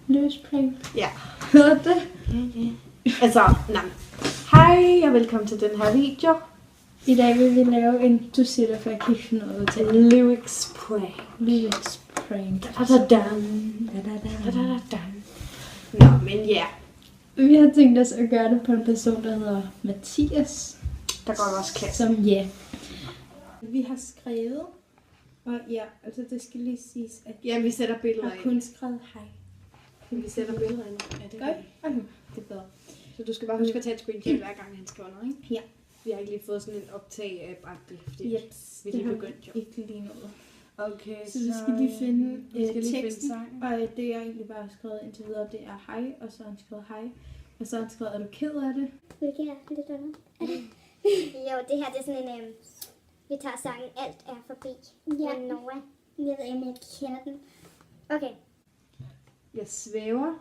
Løsprank. Ja. Hedder det? Ja. Altså, nej. Hej og velkommen til den her video. I dag vil vi lave en, du siger det, for jeg kan ikke finde noget til. Lyrics prank. Lyrics prank. Nå, men ja. Vi har tænkt os at gøre det på en person, der hedder Mathias. Der går også klasse. Som ja. Vi har skrevet, og ja, altså det skal lige siges, at Ja, vi sætter jeg billeder har ind. kun skrevet hej. Vi sætter billeder ind. Ja, det Godt? gør vi. Okay, det er bedre. Så du skal bare huske at tage et screenshot hver gang han skriver noget, ikke? Ja. Vi har ikke lige fået sådan en optag af brættet, fordi Yes, vi det lige har begyndt jo. ikke lige noget. Okay, Så vi skal lige finde vi skal lige teksten, finde sangen. og det jeg egentlig bare har skrevet indtil videre, det er hej, og så har han skrevet hej. Og så har han skrevet, er du ked af det? Hvilket er lidt andet. Jo, det her det er sådan en, vi tager sangen Alt er forbi. Ja. Med Noah. Jeg ved ikke, om jeg kender den. Okay. Jeg svæver.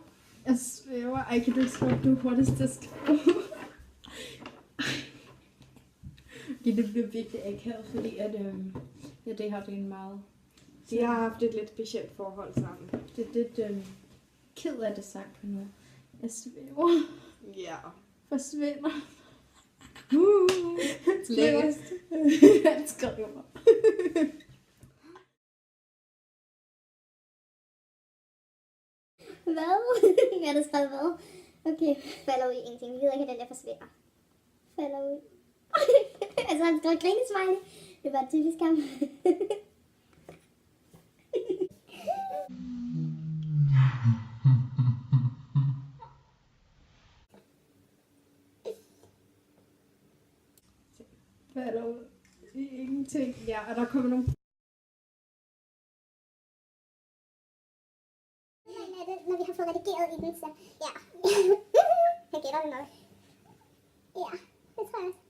Jeg svæver. Ej, kan du ikke skrive, du er hurtigst til at skrive? Ja, det bliver virkelig akavet, fordi at, ja, det her det er en meget... De har haft et lidt specielt forhold sammen. Det er lidt ked af det sang på nu. Jeg svæver. Ja. Forsvinder. Lækkert. Han skriver. Hvad? Jeg har skrevet hvad? Okay. Falder ud i ingenting. Vi gider ikke, at den der forsvinder. Falder ud. Altså, han skrev grinesmiley. Det var typisk ham. Falder ud i ingenting. Ja, og der kommer nogle... Når vi har fået redigeret i den, så ja. Jeg gætter det nok. Ja, det tror jeg også.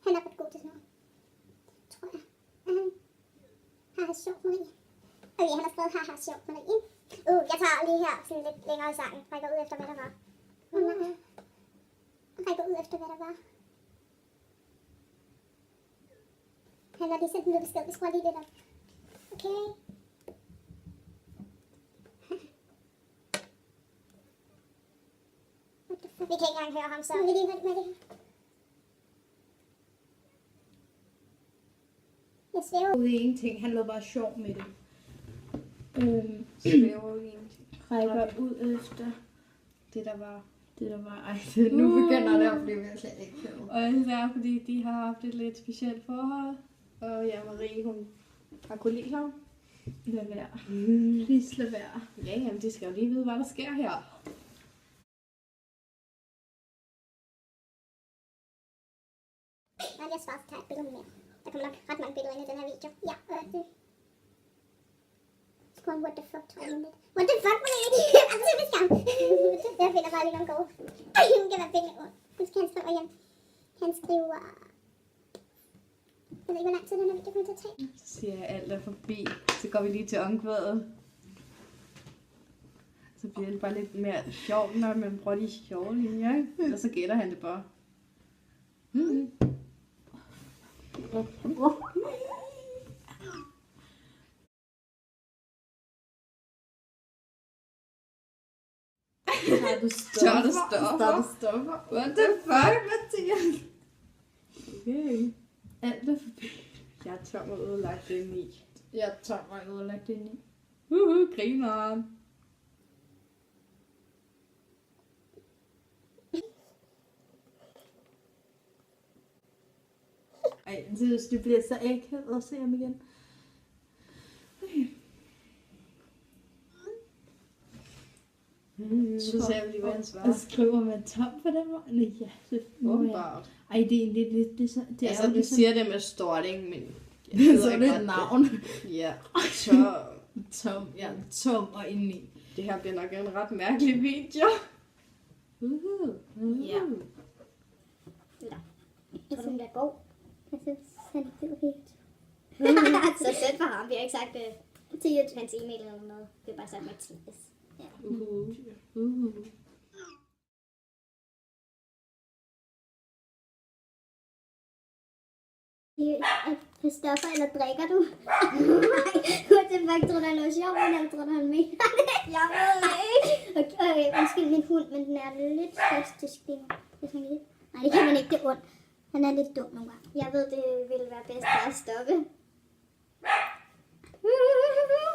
Han er ret god til sådan noget. Tror jeg. Han har sjovt, Marie. Okay, han har skrevet, har sjovt, Marie. Jeg tager lige her sådan lidt længere i sangen. Rækker ud efter, hvad der var. Rækker ud efter, hvad der var. Han har lige sendt en lille besked. Vi skruer lige lidt op. Okay. Vi kan ikke engang høre ham, så vi lige høre det med det. Jeg svæver. Ud i ingenting. Han lavede bare sjov med det. Svæver ud i ingenting. Rækker ud efter Det der var. det, der var... Ej, nu begynder det at blive virkelig akavet. Og især fordi de har haft et lidt specielt forhold. Og ja, Marie, hun har kunnet lide ham. Lad være. Please lad være. Ja, jamen, de skal jo lige vide, hvad der sker her. Nej, jeg svarer, så tager et billede mere. Der kommer nok ret mange billeder ind i den her video. Ja, det. Skru en what the fuck, tror jeg lidt. What the fuck, Marie? Altså, det skam. Jeg finder bare lige nogle gode. Hun kan være penge ud. Nu skal han skrive igen. Han skriver... Jeg ved ikke, hvor lang tid den her video kommer til at tage. Så siger jeg, alt er forbi. Så går vi lige til omkvædet. Så bliver det bare lidt mere sjovt, når man bruger de sjove linjer, ikke? Og så gætter han det bare. Tager du stoffer? What the fuck, Mathias? Okay. Alt er forbi. Jeg er tom og ødelagt ind i. Jeg tager mig ødelagt ind i. Grineren. Ej, jeg synes, det bliver så akavet at se ham igen. Så ser vi lige, hvad han svarer. Og skriver man tom på den måde? Nej, ja, det må jeg. Åbenbart. Ej, det er egentlig lidt... Det er Altså, jo du ligesom... siger det med stort, ikke? Men jeg Det ved er ikke et godt navn. Ja, så Tom, ja, tom og indeni. det her bliver nok en ret mærkelig video. Ja. Jeg synes, den er god. Jeg synes, han er fed helt. Så sødt for ham. Vi har ikke sagt til hans e-mail eller noget. Vi har bare sagt Mathias. Ja. Christoffer, eller drikker du? Nej, what the fuck, tror du, der er noget sjovt, eller tror du, han mener det? Jeg ved det ikke. Okay, undskyld min hund, men den er lidt spastisk lige nu. Hvis man kan lide. Nej, det kan man ikke, det er ondt. Han er lidt dum nogle gange. Jeg ved, det ville være bedst at stoppe.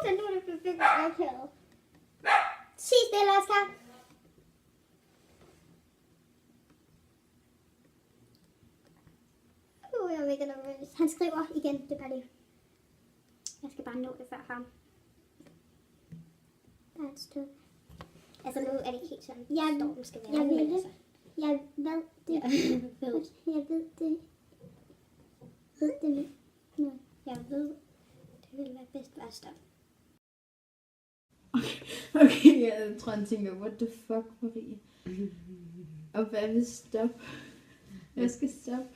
Så nu er det perfekt akavet. Sig stille, Oscar. Jeg er mega nervøs. Han skriver igen, det gør det. Jeg skal bare nå det før ham. Der er et stykke. Altså nu er det ikke helt sådan. Stormen skal være. Jeg ved det. Jeg ved det. Jeg ved det. Ved det nu. Jeg ved, det ville være bedst at stoppe. Okay, jeg tror, han tænker, what the fuck, Marie? Og hvad vil stoppe? Jeg skal stoppe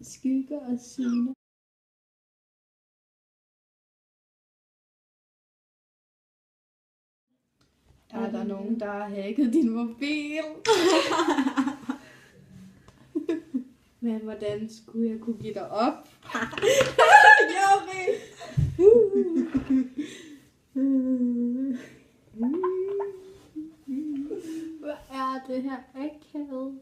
skygger og syne. Er der nogen, der har hacket din mobil? Men hvordan skulle jeg kunne give dig op? Jori! Hvad er det her akavet?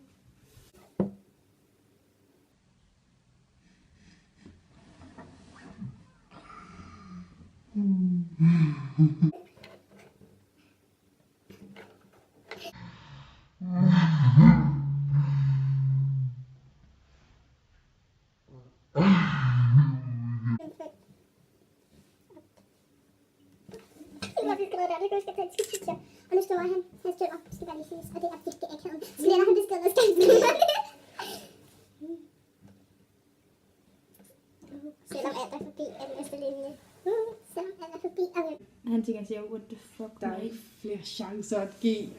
Og nu står han stod op, skal bare lige ses, og det er virkelig akavet. Så lærer han det sted, der skal selvom alt er forbi, er den næste linje. Selvom alt er forbi, og Han tænker sig, what the fuck, Der er ikke flere chancer at give.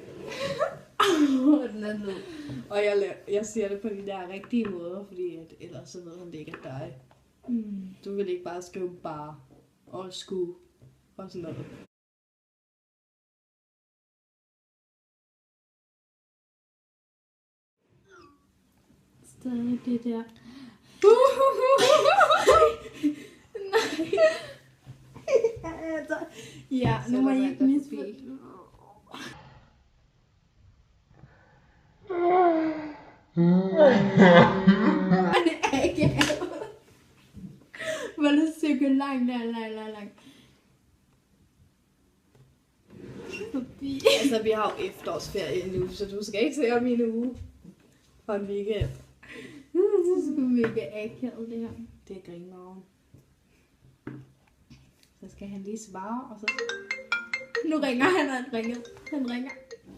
den er ned. Og jeg siger det på de der rigtige måder, fordi at ellers så ved han det ikke er dig. Du vil ikke bare skrive bare og skulle og sådan noget. Stadig det der. Nej. Ja, nu må I ikke misforstå. Det er ikke. Hvor er det stykke langt der, Forbi. Altså, vi har jo efterårsferie nu, så du skal ikke se om i en uge. For en weekend. Så skulle vi ikke akavet det her. Det er grinmorgen. Så skal han lige svare, og så... Nu ringer han ringer.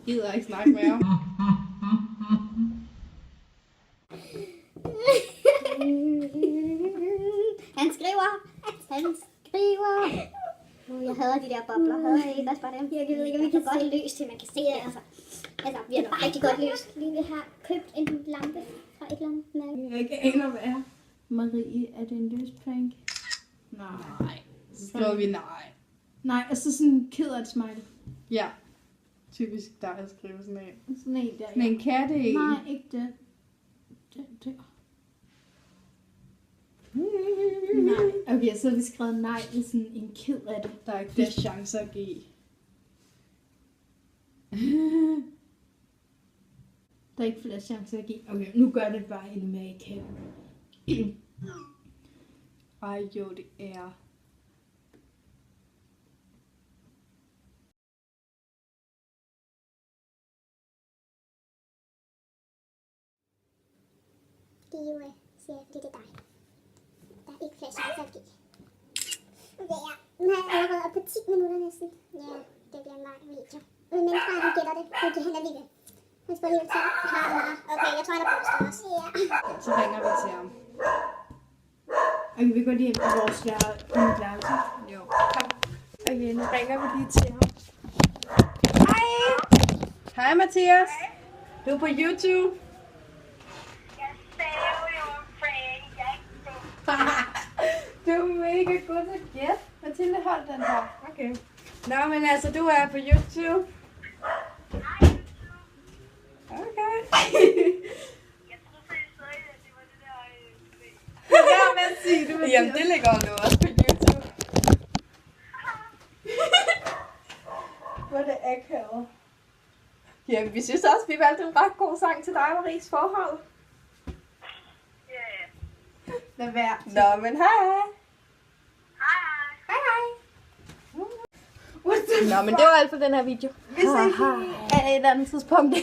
Gider ikke snakke med ham. Han skriver. Jeg hader de der bobler. Hader ikke også bare dem? Jeg ved ikke, om vi kan godt lys til, man kan se det. Altså vi har nok rigtig godt lys. Vi har købt en lampe fra et eller andet mærke. Jeg ikke aner, hvad er. Marie, er det en lysprank? Nej. Så skriver vi nej. Nej, altså sådan en ked af et smiley. Ja. Typisk dig at skrive sådan en. Sådan en der. Sådan en katte en. Nej, ikke den. Den der. Nej. Okay, så har vi skrevet nej i sådan en ked af det. Der er ikke flere chancer at give. Der er ikke flere chancer at give. Okay, nu gør det bare endnu mere akavet. Ej jo, det er. Det er jo, siger jeg, fordi det er dig. Der er ikke flere chancer at give. Okay, ja. Nu har jeg allerede op på 10 minutter næsten. Ja, det bliver en lang video. Men mindre han gætter det, det kan han alligevel. Han spørger lige til. Okay, jeg tror, han er på også. Ja. Så ringer vi til ham. Okay, vi går lige ind på vores værelse. Jo. Okay, nu ringer vi lige til ham. Hej Mathias. Du er på YouTube. Du er mega god til at gætte. Mathilde, hold den her. Okay. Nå, men altså, du er på YouTube. Okay. Jeg troede faktisk stadig, at det var det der... Ja, hvad siger du? Jamen, det ligger jo også på YouTube. Hvor er det akavet. Ja, vi synes også, vi valgte en ret god sang til dig, Maries forhold. Ja, ja. Lad være. Nå, men hej. Hej, hej. Hej, hej. Nå, men det var alt for den her video. Vi ses i et andet tidspunkt.